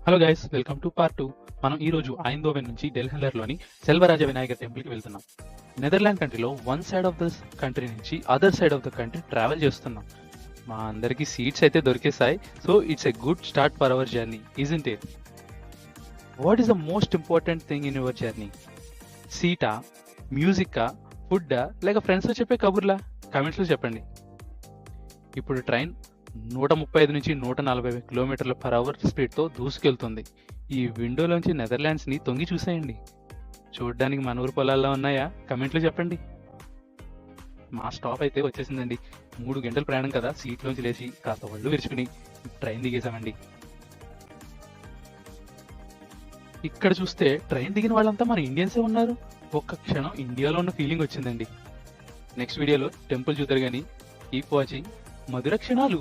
Hello guys, welcome to part 2. మనం ఈ రోజు ఐందోవెన్ నుంచి డెల్హెల్లర్లోని సెల్వరాజ వినాయకర్ టెంపుల్కి వెళ్తున్నాం. నెదర్లాండ్ కంట్రీలో one side of the country నుంచి other side of the country travel చేస్తున్నాం. మా అందరికి సీట్స్ అయితే దొరికేసాయి. So it's a good start for our journey, isn't it? What is the most important thing in your journey? సీటా, మ్యూజిక్కా, ఫుడ్డా, లేక ఫ్రెండ్స్తో చెప్పే కబుర్లా? కామెంట్స్లో చెప్పండి. ఇప్పుడు ట్రైన్ 135 నుంచి 140 కిలోమీటర్ల పర్ అవర్ స్పీడ్తో దూసుకెళ్తుంది. ఈ విండోలోంచి నెదర్లాండ్స్ని తొంగి చూసేయండి. చూడడానికి మన ఊరు పొలాల్లో ఉన్నాయా? కమెంట్లో చెప్పండి. మా స్టాప్ అయితే వచ్చేసిందండి. 3 గంటల ప్రయాణం కదా, సీట్లోంచి లేచి కాస్త ఒళ్ళు విరుచుకుని ట్రైన్ దిగేసామండి. ఇక్కడ చూస్తే ట్రైన్ దిగిన వాళ్ళంతా మన ఇండియన్సే ఉన్నారు. ఒక్క క్షణం ఇండియాలో ఉన్న ఫీలింగ్ వచ్చిందండి. నెక్స్ట్ వీడియోలో టెంపుల్ చూద్దరు కానీ కీప్ వాచింగ్ మధుర క్షణాలు.